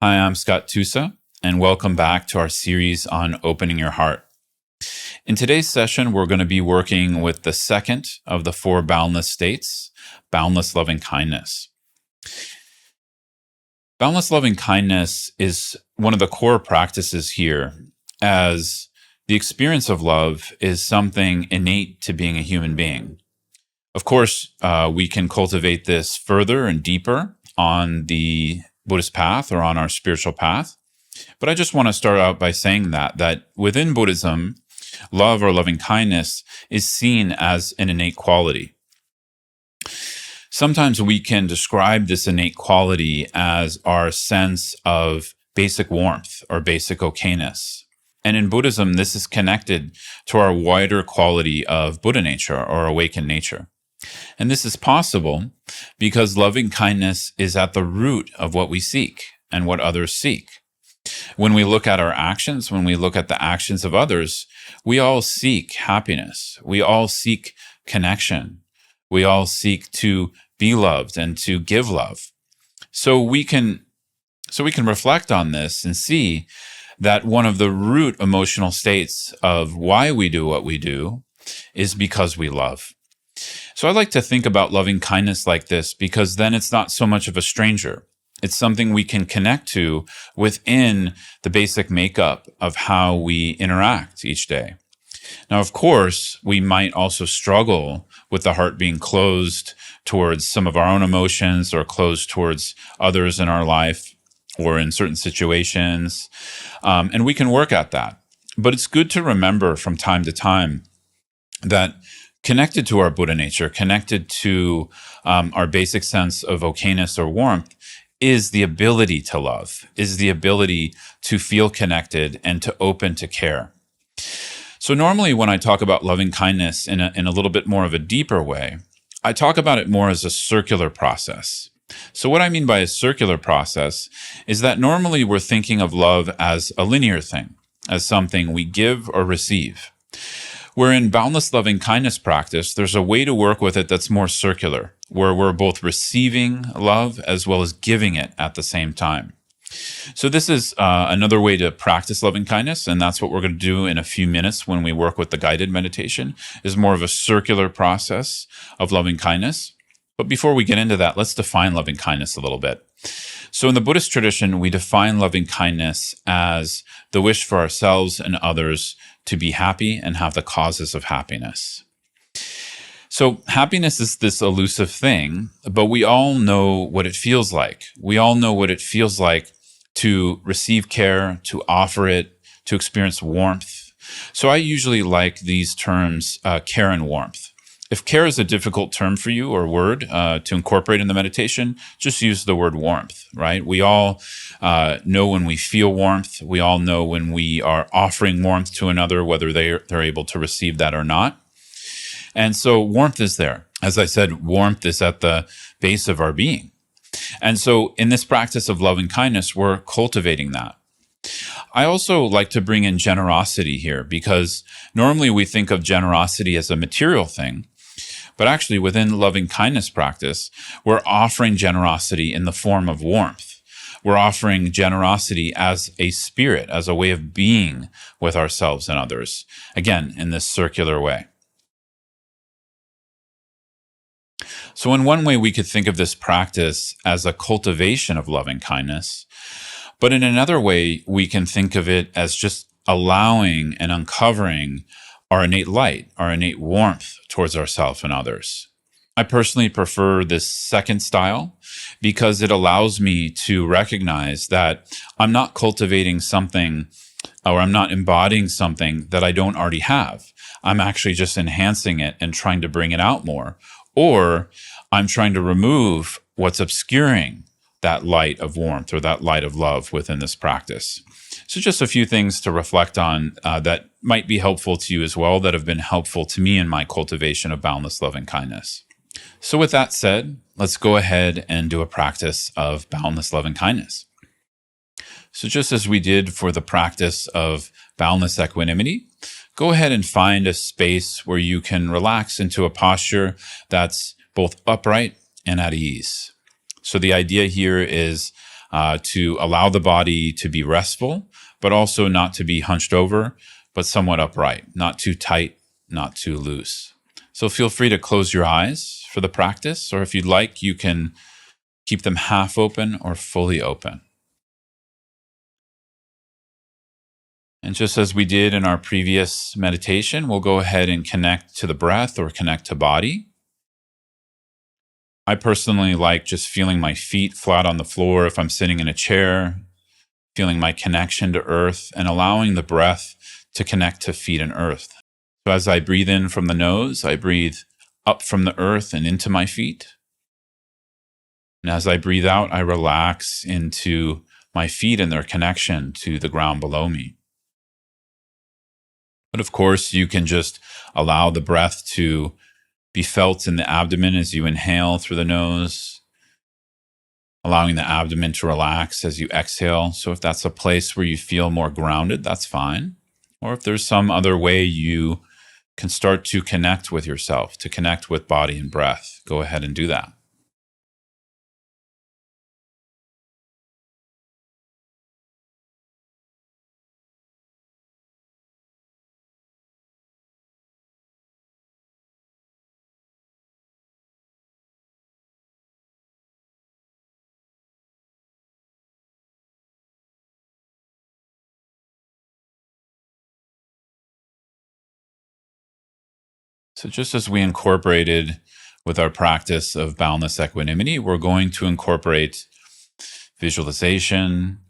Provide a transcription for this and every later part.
Hi, I'm Scott Tusa, and welcome back to our series on opening your heart. In today's session, we're going to be working with the second of the four boundless states, boundless loving kindness. Boundless loving kindness is one of the core practices here, as the experience of love is something innate to being a human being. Of course, we can cultivate this further and deeper on the Buddhist path or on our spiritual path. But I just want to start out by saying that within Buddhism, love or loving kindness is seen as an innate quality. Sometimes we can describe this innate quality as our sense of basic warmth or basic okayness. And in Buddhism, this is connected to our wider quality of Buddha nature or awakened nature. And this is possible because loving kindness is at the root of what we seek and what others seek. When we look at our actions, when we look at the actions of others, we all seek happiness. We all seek connection. We all seek to be loved and to give love. So we can reflect on this and see that one of the root emotional states of why we do what we do is because we love. So I like to think about loving kindness like this because then it's not so much of a stranger. It's something we can connect to within the basic makeup of how we interact each day. Now, of course, we might also struggle with the heart being closed towards some of our own emotions or closed towards others in our life or in certain situations. And we can work at that. But it's good to remember from time to time that connected to our Buddha nature, connected to our basic sense of okayness or warmth, is the ability to love, is the ability to feel connected and to open to care. So normally when I talk about loving kindness in a little bit more of a deeper way, I talk about it more as a circular process. So what I mean by a circular process is that normally we're thinking of love as a linear thing, as something we give or receive. Where in boundless loving kindness practice, there's a way to work with it that's more circular, where we're both receiving love as well as giving it at the same time. So this is another way to practice loving kindness, and that's what we're going to do in a few minutes when we work with the guided meditation, is more of a circular process of loving kindness. But before we get into that, let's define loving kindness a little bit. So in the Buddhist tradition, we define loving kindness as the wish for ourselves and others to be happy and have the causes of happiness. So happiness is this elusive thing, but we all know what it feels like. We all know what it feels like to receive care, to offer it, to experience warmth. So I usually like these terms, care and warmth. If care is a difficult term for you or word to incorporate in the meditation, just use the word warmth, right? We all know when we feel warmth. We all know when we are offering warmth to another, whether they're able to receive that or not. And so warmth is there. As I said, warmth is at the base of our being. And so in this practice of loving kindness, we're cultivating that. I also like to bring in generosity here because normally we think of generosity as a material thing. But actually, within loving kindness practice, we're offering generosity in the form of warmth. We're offering generosity as a spirit, as a way of being with ourselves and others. Again, in this circular way. So in one way, we could think of this practice as a cultivation of loving kindness. But in another way, we can think of it as just allowing and uncovering our innate light, our innate warmth towards ourselves and others. I personally prefer this second style because it allows me to recognize that I'm not cultivating something or I'm not embodying something that I don't already have. I'm actually just enhancing it and trying to bring it out more. Or I'm trying to remove what's obscuring that light of warmth or that light of love within this practice. So just a few things to reflect on that might be helpful to you as well, that have been helpful to me in my cultivation of boundless loving kindness. So with that said, let's go ahead and do a practice of boundless loving kindness. So just as we did for the practice of boundless equanimity, go ahead and find a space where you can relax into a posture that's both upright and at ease. So the idea here is to allow the body to be restful, but also not to be hunched over, but somewhat upright, not too tight, not too loose. So feel free to close your eyes for the practice, or if you'd like, you can keep them half open or fully open. And just as we did in our previous meditation, we'll go ahead and connect to the breath or connect to body. I personally like just feeling my feet flat on the floor if I'm sitting in a chair, feeling my connection to earth, and allowing the breath to connect to feet and earth. So as I breathe in from the nose, I breathe up from the earth and into my feet. And as I breathe out, I relax into my feet and their connection to the ground below me. But of course, you can just allow the breath to be felt in the abdomen as you inhale through the nose, allowing the abdomen to relax as you exhale. So if that's a place where you feel more grounded, that's fine. Or if there's some other way you can start to connect with yourself, to connect with body and breath, go ahead and do that. So just as we incorporated with our practice of boundless equanimity, we're going to incorporate visualization,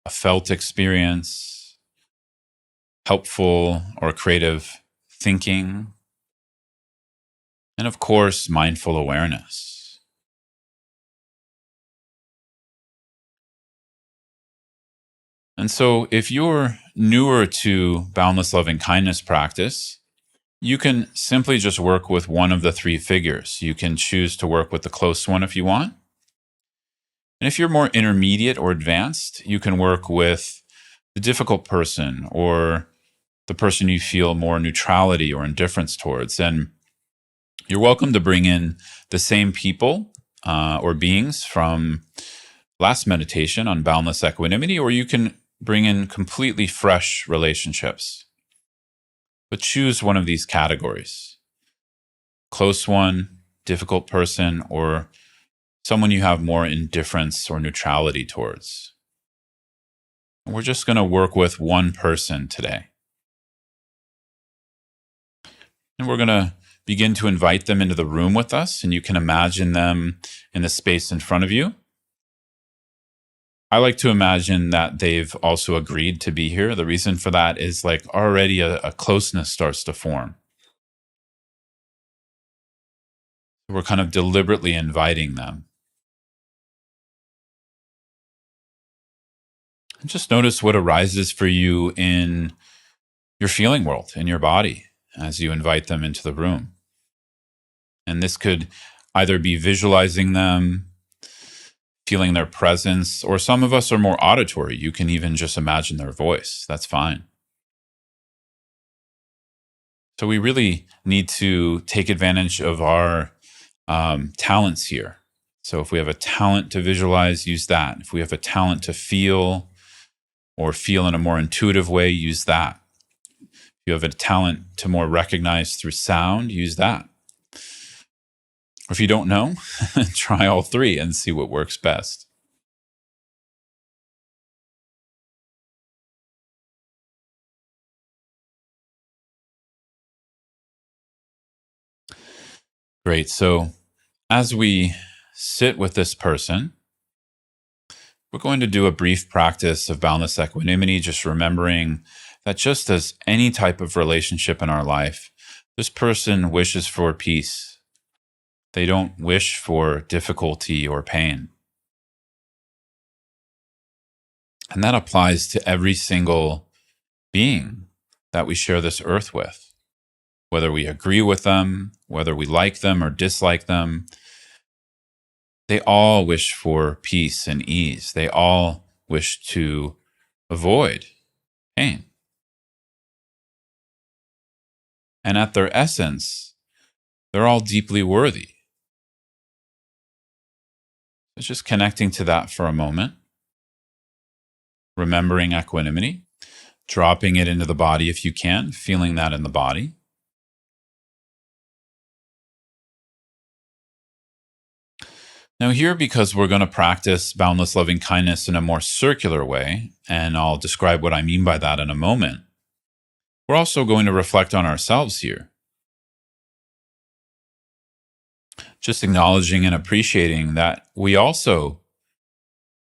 a felt experience, helpful or creative thinking, and of course, mindful awareness. And so if you're newer to boundless loving kindness practice, you can simply just work with one of the three figures. You can choose to work with the close one if you want. And if you're more intermediate or advanced, you can work with the difficult person or the person you feel more neutrality or indifference towards. And you're welcome to bring in the same people or beings from last meditation on boundless equanimity, or you can bring in completely fresh relationships. But choose one of these categories: close one, difficult person, or someone you have more indifference or neutrality towards. And we're just going to work with one person today. And we're going to begin to invite them into the room with us, and you can imagine them in the space in front of you. I like to imagine that they've also agreed to be here. The reason for that is like already a closeness starts to form. We're kind of deliberately inviting them. And just notice what arises for you in your feeling world, in your body, as you invite them into the room. And this could either be visualizing them, feeling their presence, or some of us are more auditory. You can even just imagine their voice. That's fine. So we really need to take advantage of our talents here. So if we have a talent to visualize, use that. If we have a talent to feel or feel in a more intuitive way, use that. If you have a talent to more recognize through sound, use that. Or if you don't know, try all three and see what works best. Great. So as we sit with this person, we're going to do a brief practice of boundless equanimity, just remembering that just as any type of relationship in our life, this person wishes for peace. They don't wish for difficulty or pain. And that applies to every single being that we share this earth with. Whether we agree with them, whether we like them or dislike them, they all wish for peace and ease. They all wish to avoid pain. And at their essence, they're all deeply worthy. So just connecting to that for a moment. remembering equanimity, dropping it into the body if you can, feeling that in the body. Now here, because we're going to practice boundless loving kindness in a more circular way, and I'll describe what I mean by that in a moment, we're also going to reflect on ourselves here. Just acknowledging and appreciating that we also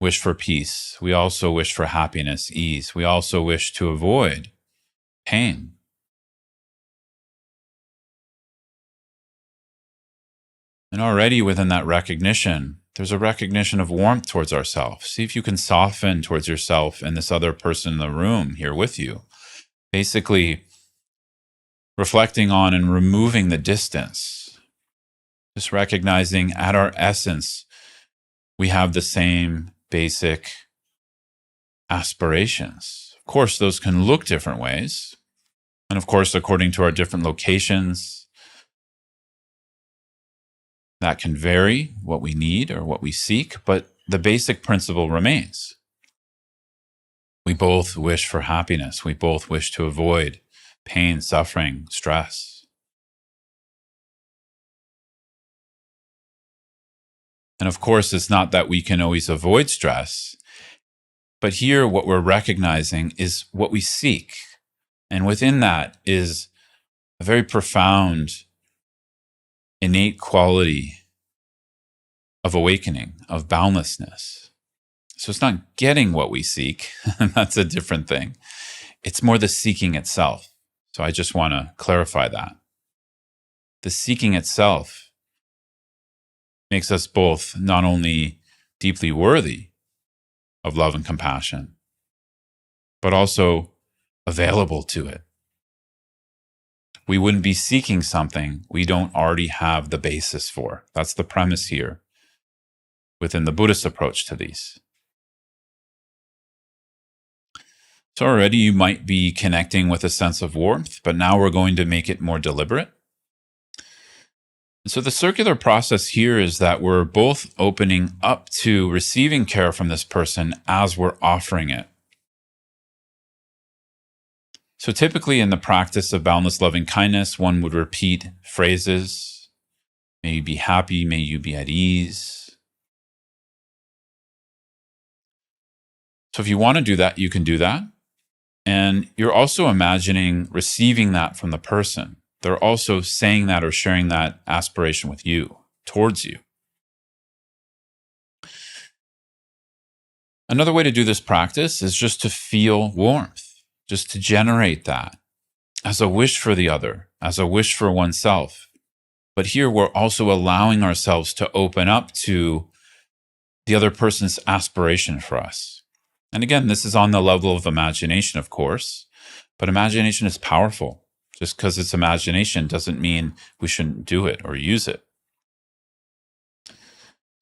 wish for peace. We also wish for happiness, ease. We also wish to avoid pain. And already within that recognition, there's a recognition of warmth towards ourselves. See if you can soften towards yourself and this other person in the room here with you. Basically, reflecting on and removing the distance. Just recognizing at our essence, we have the same basic aspirations. Of course, those can look different ways. And of course, according to our different locations, that can vary what we need or what we seek, but the basic principle remains. We both wish for happiness. We both wish to avoid pain, suffering, stress. And of course, it's not that we can always avoid stress, but here what we're recognizing is what we seek. And within that is a very profound innate quality of awakening, of boundlessness. So it's not getting what we seek, and that's a different thing. It's more the seeking itself. So I just want to clarify that. The seeking itself makes us both not only deeply worthy of love and compassion, but also available to it. We wouldn't be seeking something we don't already have the basis for. That's the premise here within the Buddhist approach to these. So already you might be connecting with a sense of warmth, but now we're going to make it more deliberate. So the circular process here is that we're both opening up to receiving care from this person as we're offering it. So typically in the practice of boundless loving kindness, one would repeat phrases. May you be happy, may you be at ease. So if you want to do that, you can do that. And you're also imagining receiving that from the person. They're also saying that or sharing that aspiration with you, towards you. Another way to do this practice is just to feel warmth. Just to generate that as a wish for the other, as a wish for oneself. But here we're also allowing ourselves to open up to the other person's aspiration for us. And again, this is on the level of imagination, of course, but imagination is powerful. Just because it's imagination doesn't mean we shouldn't do it or use it.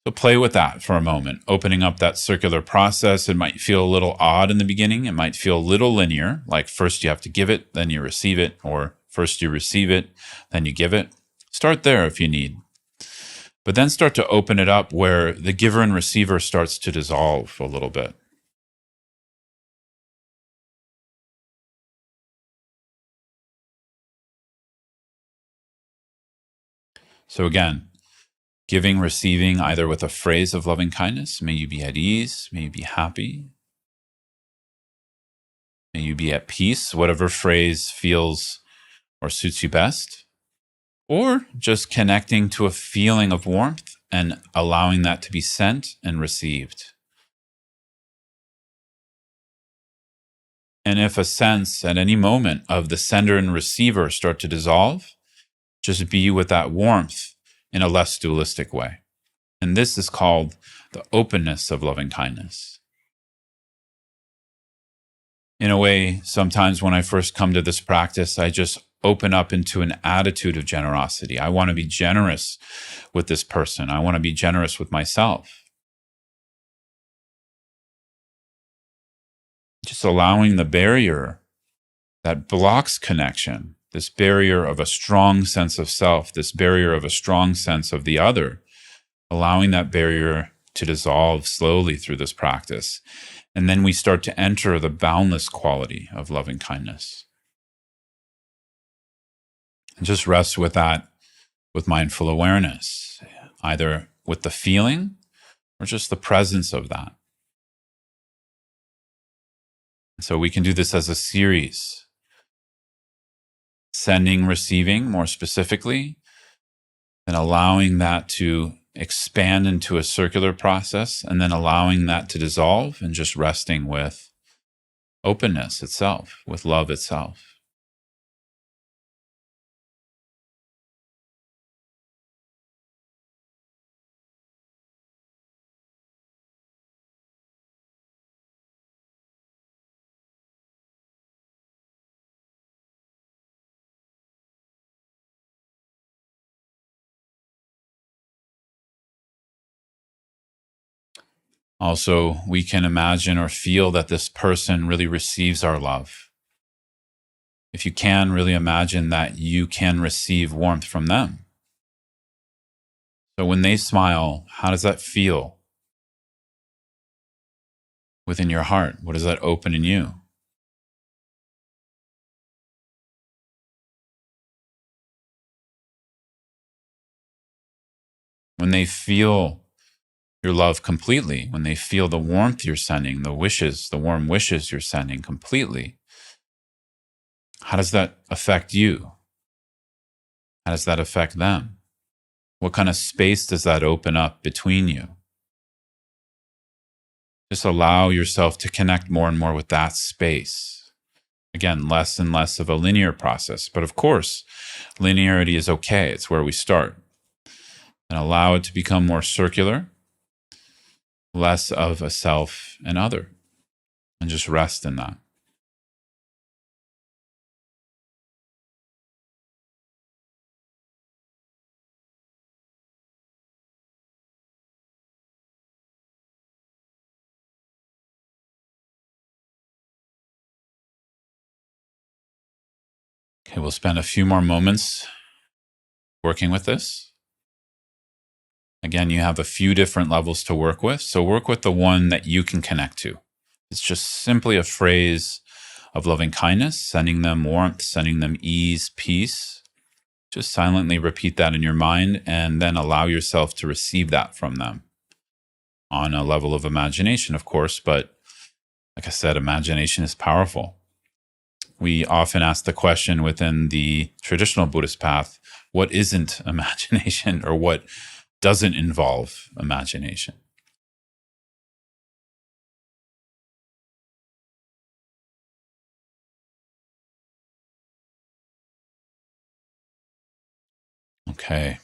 So play with that for a moment, opening up that circular process. It might feel a little odd in the beginning. It might feel a little linear, like first you have to give it, then you receive it, or first you receive it, then you give it. Start there if you need. But then start to open it up where the giver and receiver starts to dissolve a little bit. So again, giving, receiving, either with a phrase of loving kindness, may you be at ease, may you be happy, may you be at peace, whatever phrase feels or suits you best, or just connecting to a feeling of warmth and allowing that to be sent and received. And if a sense at any moment of the sender and receiver start to dissolve, just be with that warmth in a less dualistic way. And this is called the openness of loving kindness. In a way, sometimes when I first come to this practice, I just open up into an attitude of generosity. I want to be generous with this person. I want to be generous with myself. Just allowing the barrier that blocks connection, this barrier of a strong sense of self, this barrier of a strong sense of the other, allowing that barrier to dissolve slowly through this practice. And then we start to enter the boundless quality of loving kindness. And just rest with that, with mindful awareness, either with the feeling or just the presence of that. So we can do this as a series, sending, receiving more specifically, and allowing that to expand into a circular process, and then allowing that to dissolve and just resting with openness itself, with love itself. Also, we can imagine or feel that this person really receives our love. If you can, really imagine that you can receive warmth from them. So when they smile, how does that feel within your heart? What does that open in you? When they feel your love completely, when they feel the warmth you're sending, the wishes, the warm wishes you're sending completely, how does that affect you? How does that affect them? What kind of space does that open up between you? Just allow yourself to connect more and more with that space. Again, less and less of a linear process. But of course, linearity is okay. It's where we start. And allow it to become more circular, less of a self and other, and just rest in that. Okay, we'll spend a few more moments working with this. Again, you have a few different levels to work with, so work with the one that you can connect to. It's just simply a phrase of loving kindness, sending them warmth, sending them ease, peace. Just silently repeat that in your mind and then allow yourself to receive that from them on a level of imagination, of course, but like I said, imagination is powerful. We often ask the question within the traditional Buddhist path, what isn't imagination, or what doesn't involve imagination? Okay.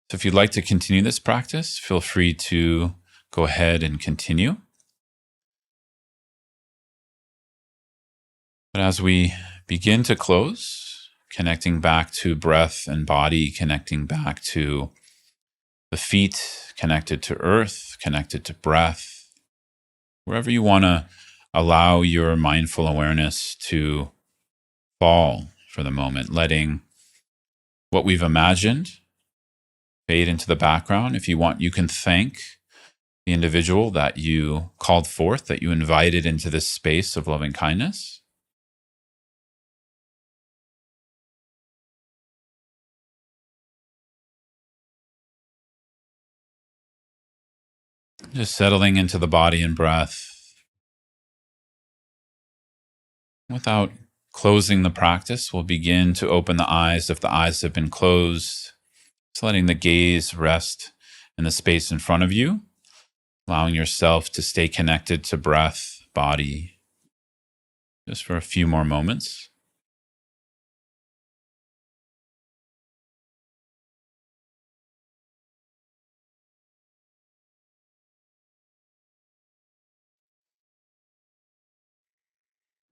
So if you'd like to continue this practice, feel free to go ahead and continue. But as we begin to close, connecting back to breath and body, connecting back to the feet, connected to earth, connected to breath, wherever you want to allow your mindful awareness to fall for the moment, letting what we've imagined fade into the background. If you want, you can thank the individual that you called forth, that you invited into this space of loving kindness. Just settling into the body and breath. Without closing the practice, we'll begin to open the eyes if the eyes have been closed. Just letting the gaze rest in the space in front of you, allowing yourself to stay connected to breath, body, just for a few more moments.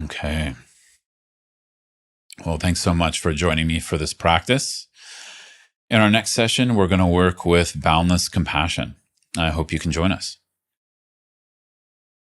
Okay. Well, thanks so much for joining me for this practice. In our next session, we're going to work with boundless compassion. I hope you can join us.